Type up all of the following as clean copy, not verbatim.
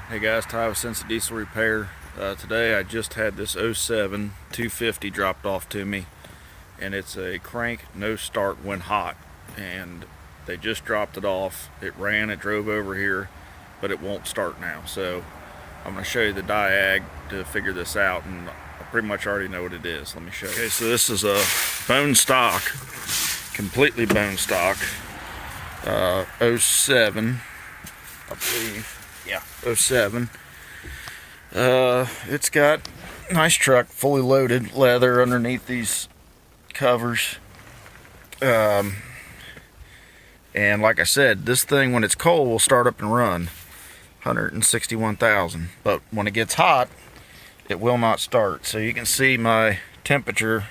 Hey guys, Ty with Sense Diesel Repair. Today I just had this '07 250 dropped off to me, and it's a crank no start when hot, and they just dropped it off. It ran, it drove over here, but it won't start now. So I'm going to show you the diag to figure this out, and I pretty much already know what it is. Let me show you. Okay, so this is a bone stock, completely bone stock, '07, I believe. Yeah, '07. It's got nice truck, fully loaded, leather underneath these covers. And like I said, this thing when it's cold will start up and run 161,000, but when it gets hot it will not start. So you can see my temperature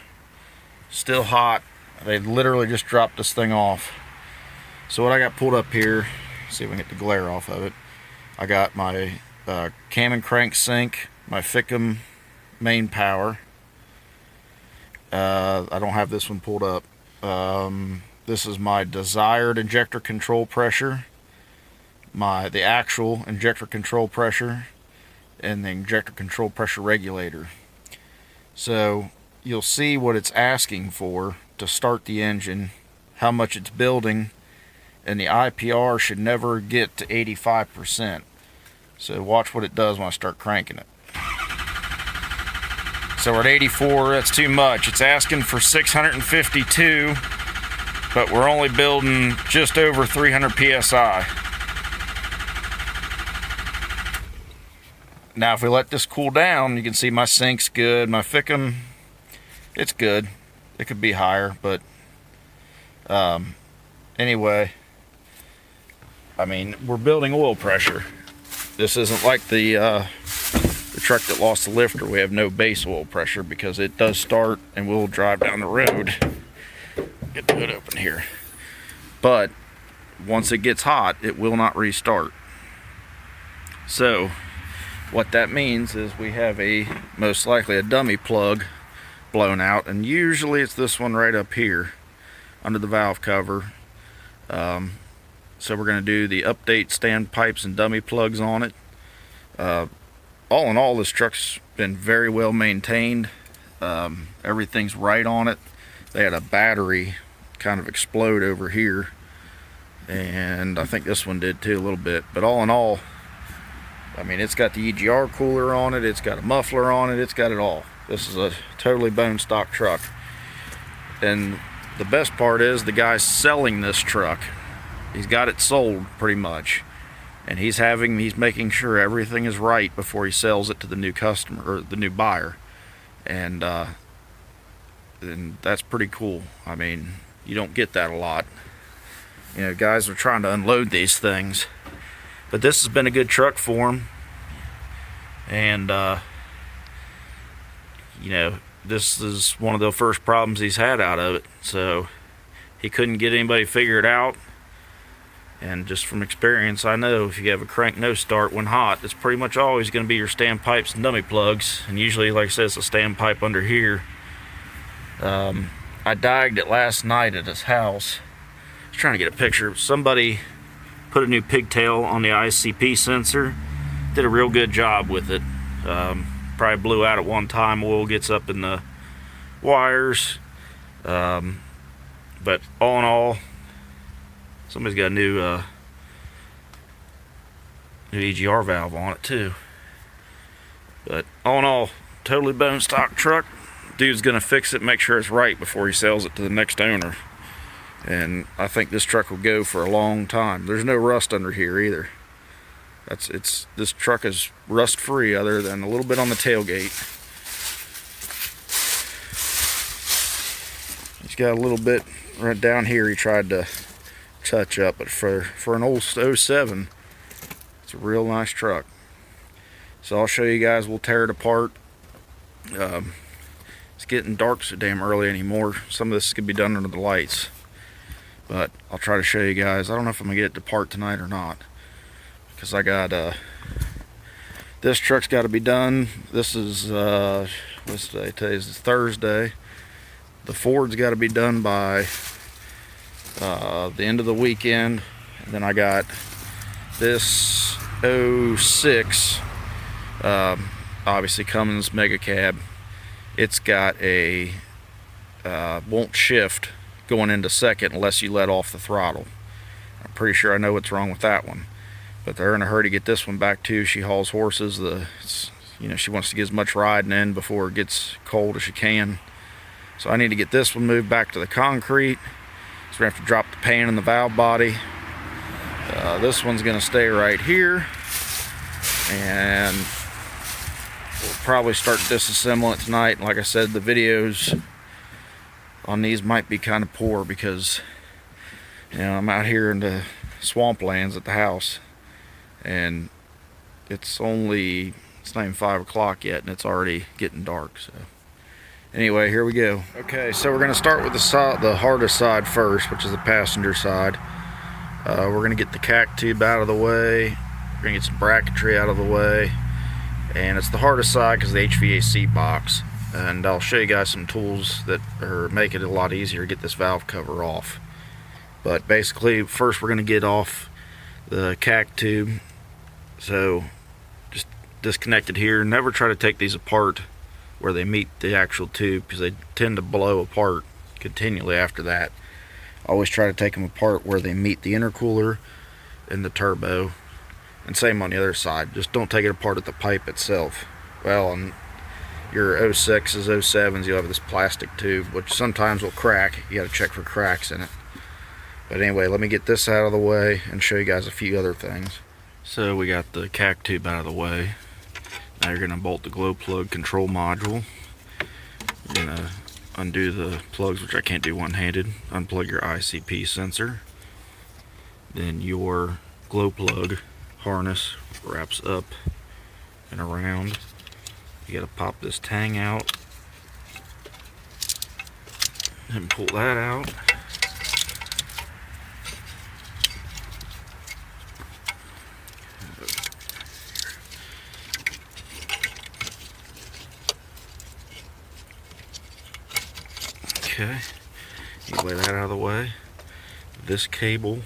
still hot. They literally just dropped this thing off. So what I got pulled up here, see if we can get the glare off of it. I got my cam and crank sink, my Fickum main power. I don't have this one pulled up. This is my desired injector control pressure, the actual injector control pressure, and the injector control pressure regulator. So you'll see what it's asking for to start the engine, how much it's building, and the IPR should never get to 85%. So watch what it does when I start cranking it. So we're at 84, that's too much. It's asking for 652, but we're only building just over 300 PSI. Now if we let this cool down, you can see my sink's good, my Fickum, it's good. It could be higher, but anyway, I mean, we're building oil pressure. This isn't like the truck that lost the lifter. We have no base oil pressure because it does start and we'll drive down the road. Get the hood open here. But once it gets hot, it will not restart. So what that means is we have most likely a dummy plug blown out, and usually it's this one right up here under the valve cover. So we're going to do the update standpipes and dummy plugs on it. All in all, this truck's been very well maintained. Everything's right on it. They had a battery kind of explode over here, and I think this one did too a little bit. But all in all, I mean, it's got the EGR cooler on it, it's got a muffler on it, it's got it all. This is a totally bone stock truck. And the best part is the guy's selling this truck. He's got it sold pretty much, and he's making sure everything is right before he sells it to the new customer or the new buyer, and that's pretty cool. I mean, you don't get that a lot. You know, guys are trying to unload these things, but this has been a good truck for him, and you know, this is one of the first problems he's had out of it, so he couldn't get anybody to figure it out. And just from experience, I know if you have a crank no start when hot, it's pretty much always going to be your standpipes and dummy plugs. And usually, like I said, it's a standpipe under here. I diaged it last night at his house. I was trying to get a picture. Somebody put a new pigtail on the ICP sensor. Did a real good job with it. Probably blew out at one time. Oil gets up in the wires. But all in all, somebody's got a new EGR valve on it too. But all in all, totally bone stock truck. Dude's gonna fix it, make sure it's right before he sells it to the next owner. And I think this truck will go for a long time. There's no rust under here either. This truck is rust free other than a little bit on the tailgate. He's got a little bit right down here he tried to touch up, but for an old '07, it's a real nice truck. So I'll show you guys. We'll tear it apart. It's getting dark so damn early anymore. Some of this could be done under the lights, but I'll try to show you guys. I don't know if I'm gonna get it apart tonight or not, because I got this truck's got to be done. This is what's today? Today's Thursday. The Ford's got to be done by the end of the weekend. And then I got this 06 obviously Cummins Mega Cab. It's got a won't shift going into second unless you let off the throttle. I'm pretty sure I know what's wrong with that one, but they're in a hurry to get this one back too. She hauls horses. She wants to get as much riding in before it gets cold as she can. So I need to get this one moved back to the concrete. So we're gonna have to drop the pan in the valve body. This one's gonna stay right here, and we'll probably start disassembling it tonight. And like I said, the videos on these might be kind of poor because I'm out here in the swamplands at the house, and it's not even 5 o'clock yet, and it's already getting dark. So anyway, here we go. Okay, so we're gonna start with the hardest side first, which is the passenger side. We're gonna get the CAC tube out of the way. We're gonna get some bracketry out of the way, and it's the hardest side because of the HVAC box. And I'll show you guys some tools that make it a lot easier to get this valve cover off. But basically, first we're gonna get off the CAC tube. So just disconnect it here. Never try to take these apart where they meet the actual tube, because they tend to blow apart continually after that. Always try to take them apart where they meet the intercooler and the turbo, and same on the other side. Just don't take it apart at the pipe itself. Well, on your 06s, 07s, you'll have this plastic tube which sometimes will crack. You got to check for cracks in it. But anyway, let me get this out of the way and show you guys a few other things. So we got the CAC tube out of the way. Now you're going to bolt the glow plug control module. You're going to undo the plugs, which I can't do one-handed. Unplug your ICP sensor. Then your glow plug harness wraps up and around. You got to pop this tang out and pull that out. Okay, you lay that out of the way. This cable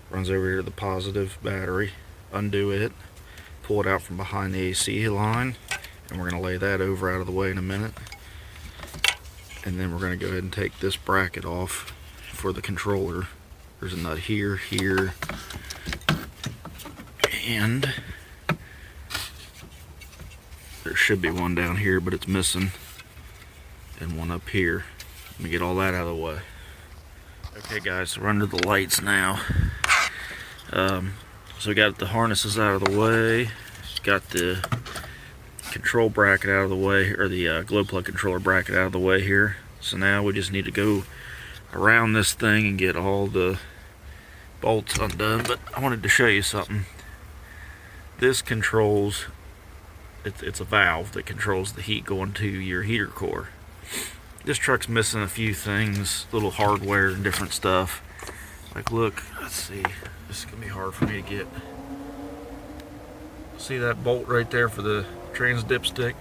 runs over here to the positive battery. Undo it, pull it out from behind the AC line, and we're going to lay that over out of the way in a minute. And then we're going to go ahead and take this bracket off for the controller. There's a nut here, here, and there should be one down here, but it's missing, and one up here. Let me get all that out of the way. Okay guys, so we're under the lights now. So we got the harnesses out of the way, got the control bracket out of the way, or the glow plug controller bracket out of the way here. So now we just need to go around this thing and get all the bolts undone. But I wanted to show you something. This controls, it's a valve that controls the heat going to your heater core. This truck's missing a few things, little hardware and different stuff. Like, look, let's see, this is gonna be hard for me to get. See that bolt right there for the trans dipstick?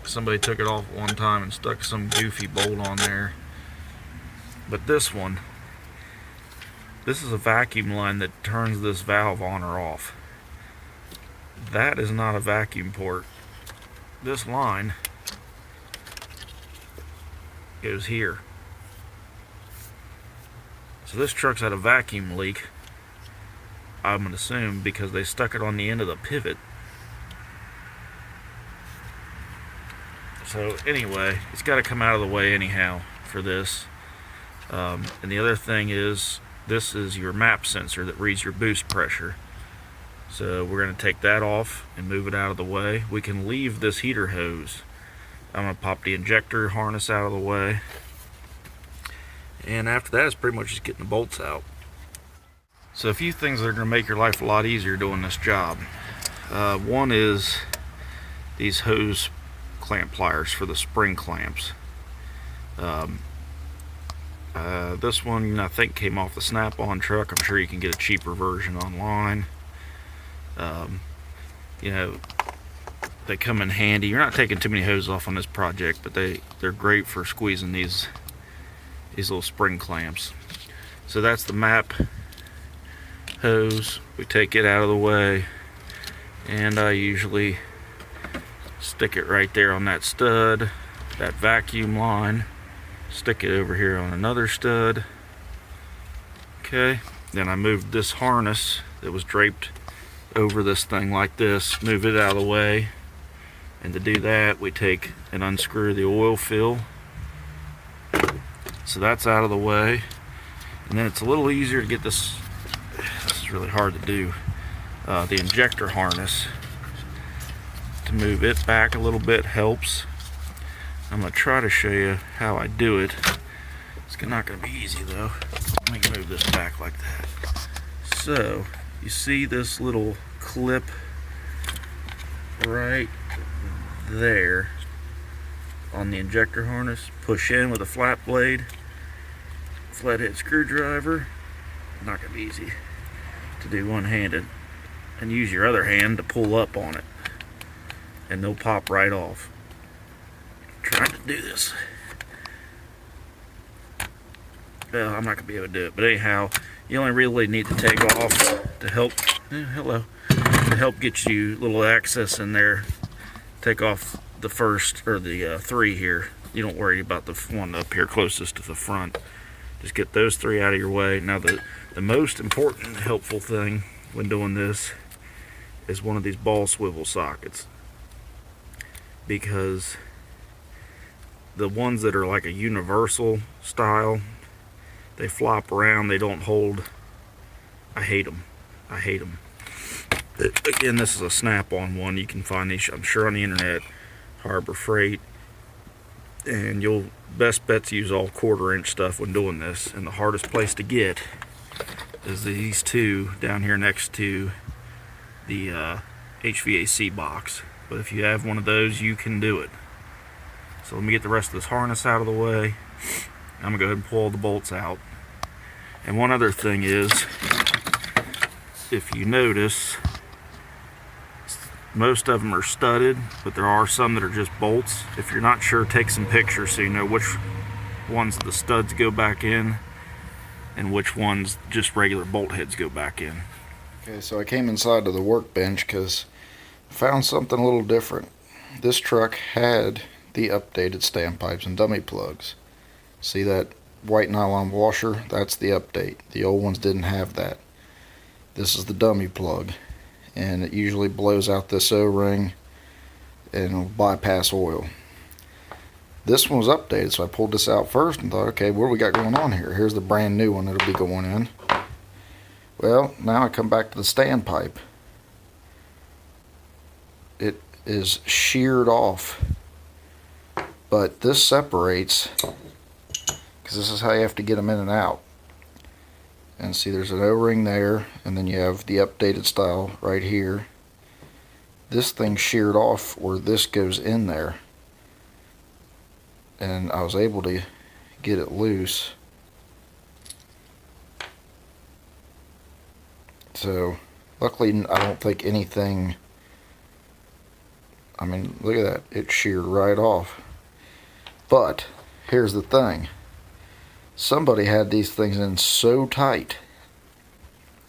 Somebody took it off one time and stuck some goofy bolt on there. But this one, this is a vacuum line that turns this valve on or off. That is not a vacuum port. This line goes here. So this truck's had a vacuum leak, I'm gonna assume, because they stuck it on the end of the pivot. So anyway, it's got to come out of the way anyhow for this. And the other thing is, this is your map sensor that reads your boost pressure. So we're going to take that off and move it out of the way. We can leave this heater hose. I'm going to pop the injector harness out of the way. And after that, it's pretty much just getting the bolts out. So a few things that are going to make your life a lot easier doing this job. One is these hose clamp pliers for the spring clamps. This one I think came off the Snap-on truck. I'm sure you can get a cheaper version online. You know, they come in handy. You're not taking too many hoses off on this project, but they're great for squeezing these little spring clamps. So that's the map hose, we take it out of the way, and I usually stick it right there on that stud, that vacuum line, stick it over here on another stud. Okay, then I moved this harness that was draped over this thing like this, move it out of the way, and to do that we take and unscrew the oil fill. So that's out of the way, and then it's a little easier to get this is really hard to do, the injector harness. To move it back a little bit helps. I'm going to try to show you how I do it. It's not going to be easy though. Let me move this back like that. So you see this little clip right there on the injector harness. Push in with a flat blade, flathead screwdriver. Not going to be easy to do one-handed. And use your other hand to pull up on it, and they'll pop right off. Trying to do this. Well, I'm not going to be able to do it, but anyhow, you only really need to take off to help, to help get you a little access in there. Take off the first, or the 3 here. You don't worry about the one up here closest to the front. Just get those 3 out of your way. Now the most important helpful thing when doing this is one of these ball swivel sockets, because the ones that are like a universal style, they flop around, they don't hold. I hate them. I hate them. Again, this is a snap-on one. You can find these, I'm sure, on the internet, Harbor Freight, and you'll best bet to use all 1/4" stuff when doing this. And the hardest place to get is these 2 down here next to the HVAC box. But if you have one of those, you can do it. So let me get the rest of this harness out of the way. I'm gonna go ahead and pull all the bolts out. And one other thing is, if you notice, most of them are studded, but there are some that are just bolts. If you're not sure, take some pictures so you know which ones the studs go back in and which ones just regular bolt heads go back in. Okay, so I came inside to the workbench because I found something a little different. This truck had the updated standpipes and dummy plugs. See that white nylon washer? That's the update. The old ones didn't have that. This is the dummy plug, and it usually blows out this O-ring and will bypass oil. This one was updated, so I pulled this out first and thought, okay, what do we got going on here? Here's the brand new one that'll be going in. Well, now I come back to the standpipe. It is sheared off, but this separates, because this is how you have to get them in and out. And see, there's an O-ring there, and then you have the updated style right here. This thing sheared off where this goes in there, and I was able to get it loose. So luckily I don't think anything, I mean, look at that, it sheared right off. But here's the thing, somebody had these things in so tight,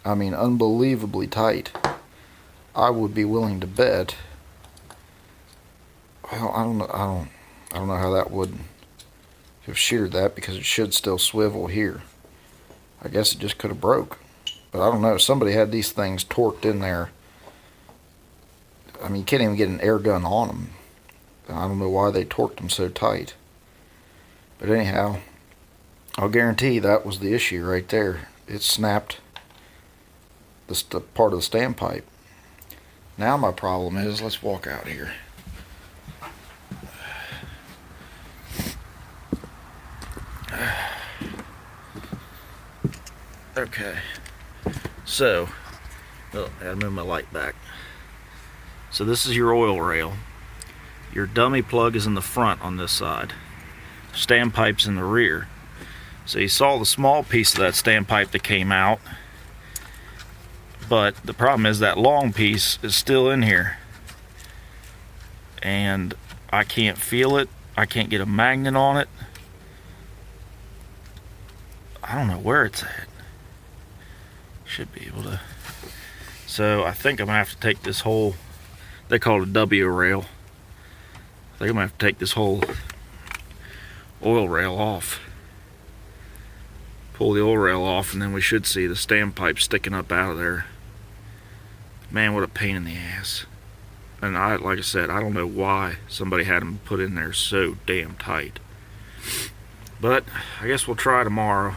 I mean unbelievably tight, I would be willing to bet, well, I don't know how that would have sheared that, because it should still swivel here. I guess it just could have broke, but I don't know. Somebody had these things torqued in there. I mean, you can't even get an air gun on them. I don't know why they torqued them so tight. But anyhow, I'll guarantee that was the issue right there. It snapped the part of the standpipe. Now my problem is, let's walk out here. Okay, so, oh, I gotta move my light back. So this is your oil rail. Your dummy plug is in the front on this side. Standpipe's in the rear. So you saw the small piece of that standpipe that came out, but the problem is that long piece is still in here. And I can't feel it. I can't get a magnet on it. I don't know where it's at. Should be able to. So I think I'm gonna have to take this whole, they call it a W rail. I think I'm gonna have to take this whole oil rail off. Pull the oil rail off, and then we should see the standpipe sticking up out of there. Man, what a pain in the ass. And like I said, I don't know why somebody had them put in there so damn tight. But I guess we'll try tomorrow.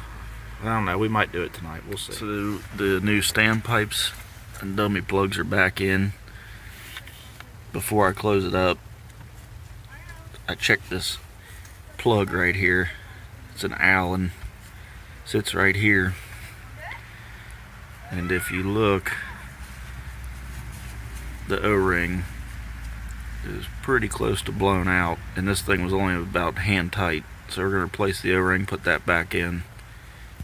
I don't know, we might do it tonight, we'll see. So the new standpipes and dummy plugs are back in. Before I close it up, I checked this plug right here. It's an Allen, sits right here. And if you look, the O-ring is pretty close to blown out, and this thing was only about hand tight. So we're going to replace the O-ring, put that back in.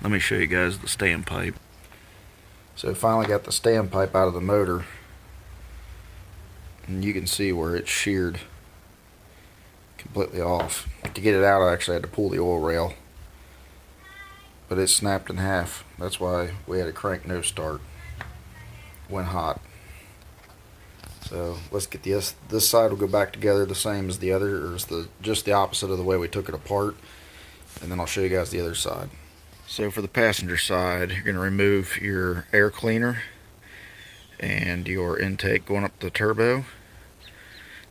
Let me show you guys the standpipe. So finally got the standpipe out of the motor, and you can see where it's sheared completely off. To get it out, I actually had to pull the oil rail, but it snapped in half. That's why we had to crank no start. Went hot. So let's get this side will go back together the same as the other, or just the opposite of the way we took it apart, and then I'll show you guys the other side. So for the passenger side, you're going to remove your air cleaner and your intake going up the turbo.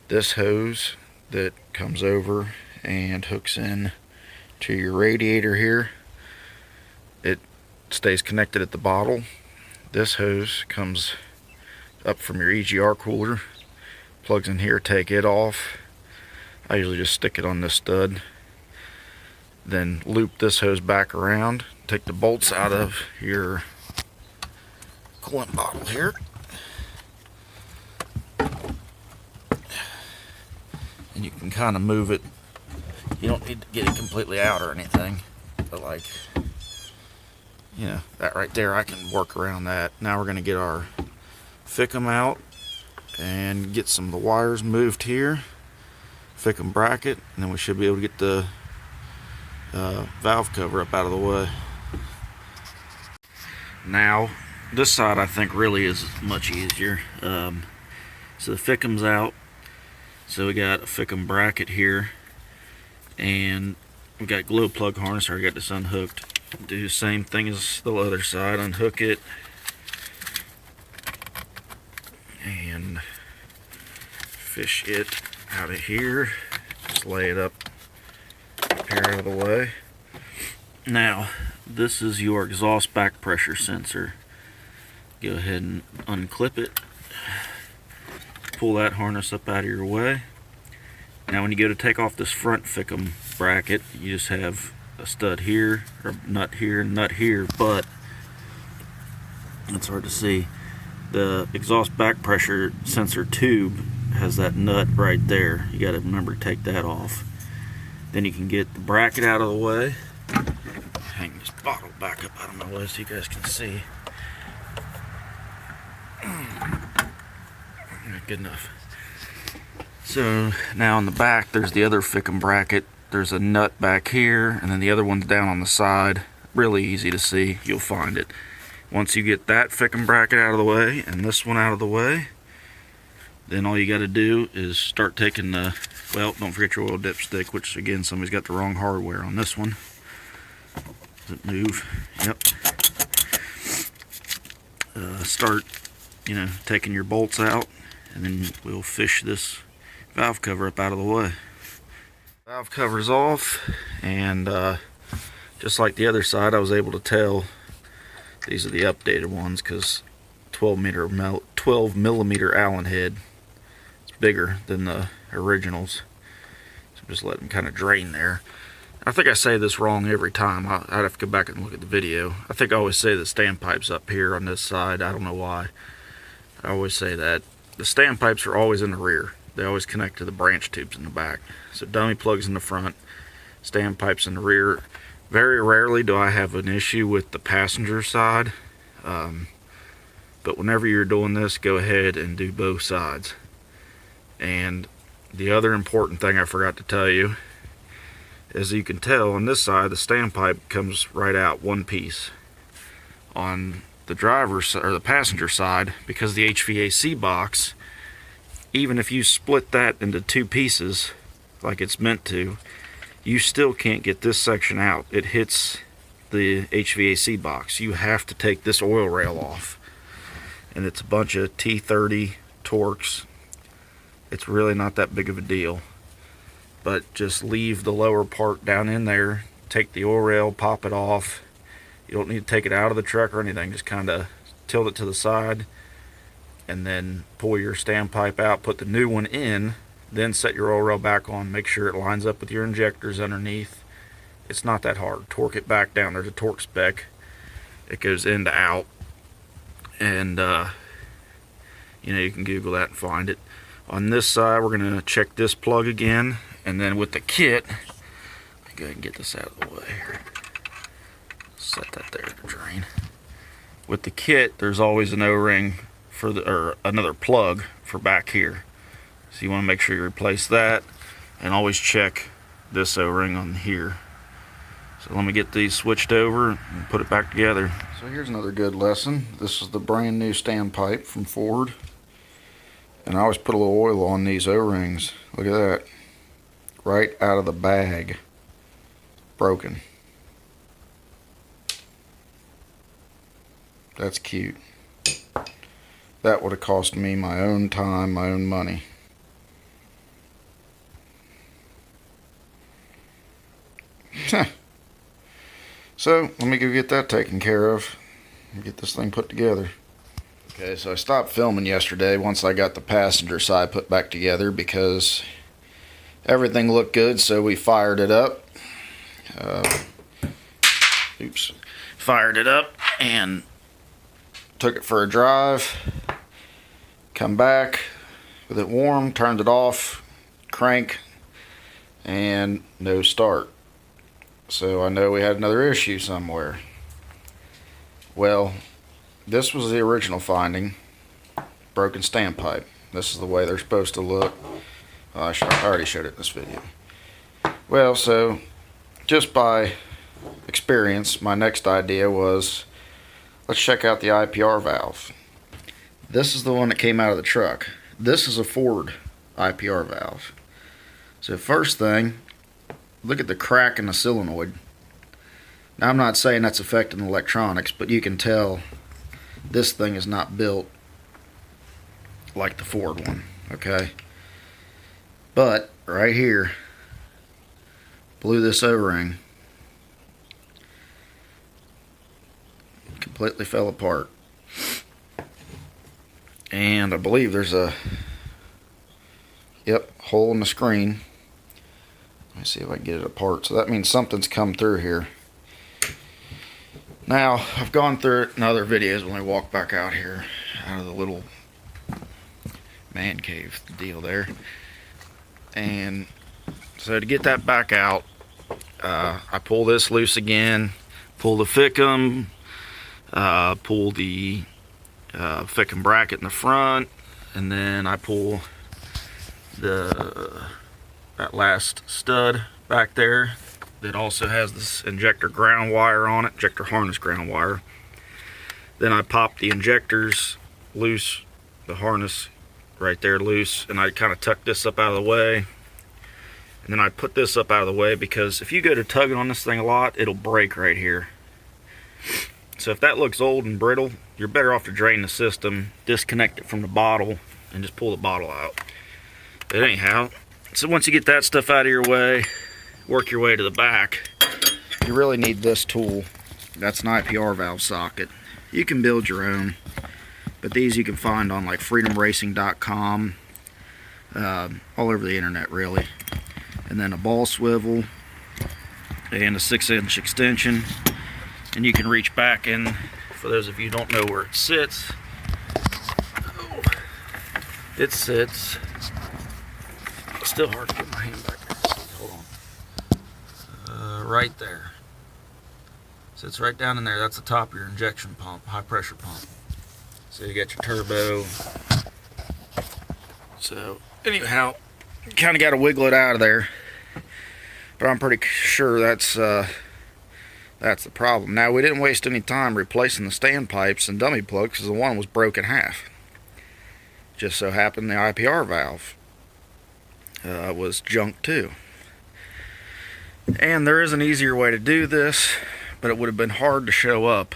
This hose that comes over and hooks in to your radiator here, it stays connected at the bottle. This hose comes up from your EGR cooler, plugs in here, take it off. I usually just stick it on this stud, then loop this hose back around, take the bolts out of your coolant bottle here, and you can kind of move it. You don't need to get it completely out or anything, but like, you know, that right there, I can work around that. Now we're going to get our Fickum out and get some of the wires moved here, Fickum bracket, and then we should be able to get the valve cover up out of the way. Now this side I think really is much easier. So the Fickum's out, so we got a Fickum bracket here, and we got glow plug harness. I already got this unhooked. Do the same thing as the other side, unhook it and fish it out of here. Just lay it up here out of the way. Now this is your exhaust back pressure sensor. Go ahead and unclip it, pull that harness up out of your way. Now when you go to take off this front Fickum bracket, you just have a stud here, or nut here, but it's hard to see. The exhaust back pressure sensor tube has that nut right there. You got to remember to take that off. Then you can get the bracket out of the way. Hang this bottle back up out of my way so you guys can see. Good enough. So now in the back there's the other Fickum bracket. There's a nut back here, and then the other one's down on the side. Really easy to see. You'll find it. Once you get that Fickum bracket out of the way and this one out of the way, then all you got to do is start taking the, well, don't forget your oil dipstick, which again, somebody's got the wrong hardware on this one. Does it move? Yep. Start, you know, taking your bolts out, and then we'll fish this valve cover up out of the way. Valve cover's off, and just like the other side, I was able to tell these are the updated ones because 12 millimeter Allen head. It's bigger than the originals. So just let them kind of drain there. I think I say this wrong every time. I'd have to go back and look at the video. I think I always say the standpipes up here on this side. I don't know why. I always say that. The standpipes are always in the rear. They always connect to the branch tubes in the back. So dummy plugs in the front, standpipes in the rear. Very rarely do I have an issue with the passenger side, but whenever you're doing this, go ahead and do both sides. And the other important thing I forgot to tell you, as you can tell on this side, the standpipe comes right out one piece. On the driver's or the passenger side, because the HVAC box, even if you split that into two pieces like it's meant to, you still can't get this section out. It hits the HVAC box. You have to take this oil rail off, and it's a bunch of T30 Torx. It's really not that big of a deal, but just leave the lower part down in there, take the oil rail, pop it off. You don't need to take it out of the truck or anything, just kind of tilt it to the side and then pull your standpipe out, put the new one in, then set your oil rail back on, make sure it lines up with your injectors underneath. It's not that hard. Torque it back down. There's a torque spec. It goes in to out, and you can Google that and find it. On this side, we're going to check this plug again, and then with the kit, let me go ahead and get this out of the way here. Set that there to drain. With the kit, there's always an O-ring for or another plug for back here. So you want to make sure you replace that, and always check this O-ring on here. So let me get these switched over and put it back together. So here's another good lesson. This is the brand new standpipe from Ford. And I always put a little oil on these O-rings. Look at that. Right out of the bag. Broken. That's cute. That would have cost me my own time, my own money. So, let me go get that taken care of and get this thing put together. Okay, so I stopped filming yesterday once I got the passenger side put back together because everything looked good, so we fired it up. Fired it up and took it for a drive. Come back with it warm, turned it off, crank, and no start. So I know we had another issue somewhere. Well, this was the original finding. Broken standpipe. This is the way they're supposed to look. I already showed it in this video. Well, so just by experience, my next idea was, let's check out the IPR valve. This is the one that came out of the truck. This is a Ford IPR valve. So first thing, look at the crack in the solenoid. Now I'm not saying that's affecting the electronics, but you can tell this thing is not built like the Ford one, okay? But right here, blew this O-ring. Completely fell apart. And I believe there's a hole in the screen. Let me see if I can get it apart. So that means something's come through here. Now, I've gone through it in other videos when I walk back out here, out of the little man cave deal there. And so to get that back out, I pull this loose again, pull the Fickum, pull the Fickum bracket in the front, and then I pull that last stud back there that also has this injector ground wire on it, injector harness ground wire. Then I pop the injectors loose, the harness right there loose, and I kind of tuck this up out of the way. And then I put this up out of the way because if you go to tugging on this thing a lot, it'll break right here. So if that looks old and brittle, you're better off to drain the system, disconnect it from the bottle, and just pull the bottle out. But anyhow, so once you get that stuff out of your way, work your way to the back, you really need this tool. That's an IPR valve socket. You can build your own, but these you can find on like freedomracing.com, all over the internet really. And then a ball swivel and a 6-inch extension, and you can reach back in. For those of you who don't know where it sits, it sits, it's still hard to get my hand back there. Hold on. Right there. Sits right down in there. That's the top of your injection pump, high pressure pump. So you got your turbo. So anyhow, you kind of got to wiggle it out of there. But I'm pretty sure that's That's the problem. Now, we didn't waste any time replacing the standpipes and dummy plugs because the one was broke in half. Just so happened the IPR valve was junk too. And there is an easier way to do this, but it would have been hard to show up.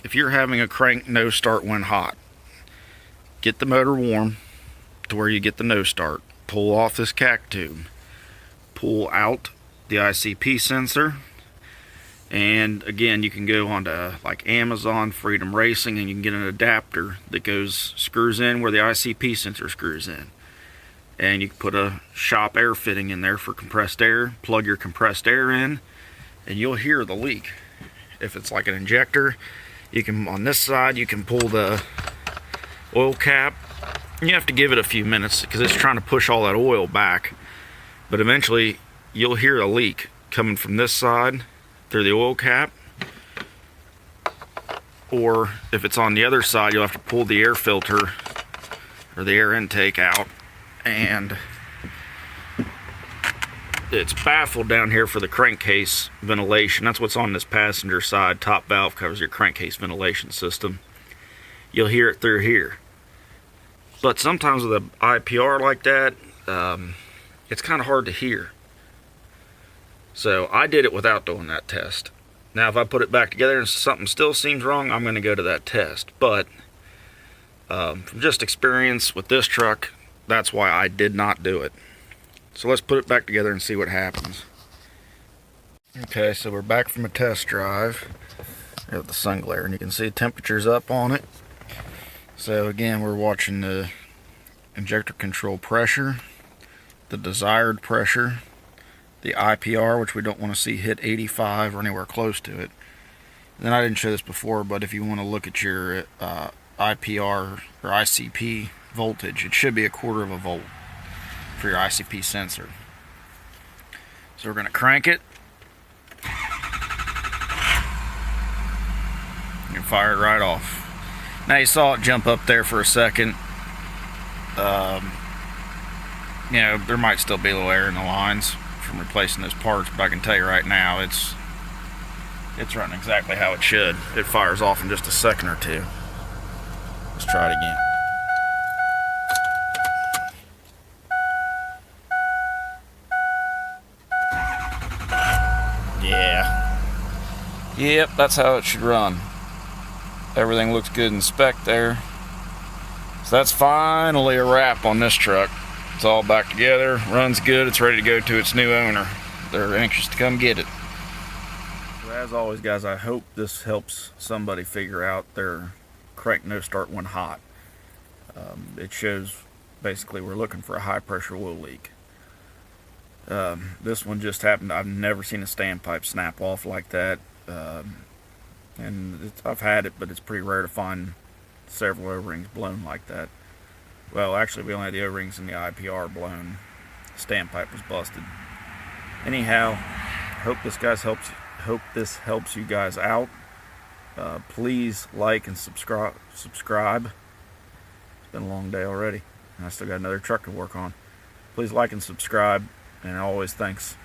If you're having a crank no start when hot, get the motor warm to where you get the no start. Pull off this CAC tube. Pull out the ICP sensor, and again, you can go onto like Amazon, Freedom Racing, and you can get an adapter that screws in where the ICP sensor screws in, and you can put a shop air fitting in there for compressed air. Plug your compressed air in and you'll hear the leak. If it's like an injector, you can, on this side, you can pull the oil cap. You have to give it a few minutes because it's trying to push all that oil back, but eventually you'll hear a leak coming from this side through the oil cap, or if it's on the other side, you'll have to pull the air filter or the air intake out, and it's baffled down here for the crankcase ventilation. That's what's on this passenger side. Top valve covers your crankcase ventilation system. You'll hear it through here, but sometimes with an IPR like that, it's kind of hard to hear. So I did it without doing that test. Now if I put it back together and something still seems wrong, I'm going to go to that test. But from just experience with this truck, that's why I did not do it. So let's put it back together and see what happens. Okay, so we're back from a test drive. We have the sun glare, and you can see temperature's up on it. So again, we're watching the injector control pressure, the desired pressure, the IPR, which we don't want to see hit 85 or anywhere close to it. And then I didn't show this before, but if you want to look at your IPR or ICP voltage, it should be 1/4 of a volt for your ICP sensor. So we're going to crank it and fire it right off. Now you saw it jump up there for a second. You know, there might still be a little air in the lines from replacing those parts, but I can tell you right now it's running exactly how it should. It fires off in just a second or two. Let's try it again. Yeah. Yep, that's how it should run. Everything looks good in spec there. So that's finally a wrap on this truck. It's all back together, runs good, it's ready to go to its new owner. They're anxious to come get it. So as always, guys, I hope this helps somebody figure out their crank no start when hot. It shows basically we're looking for a high pressure oil leak. This one just happened. I've never seen a standpipe snap off like that. And I've had it, but it's pretty rare to find several O-rings blown like that. Well, actually, we only had the O-rings and the IPR blown. The standpipe was busted. Anyhow, hope this helps you guys out. Please like and subscribe. It's been a long day already, and I still got another truck to work on. Please like and subscribe, and always thanks.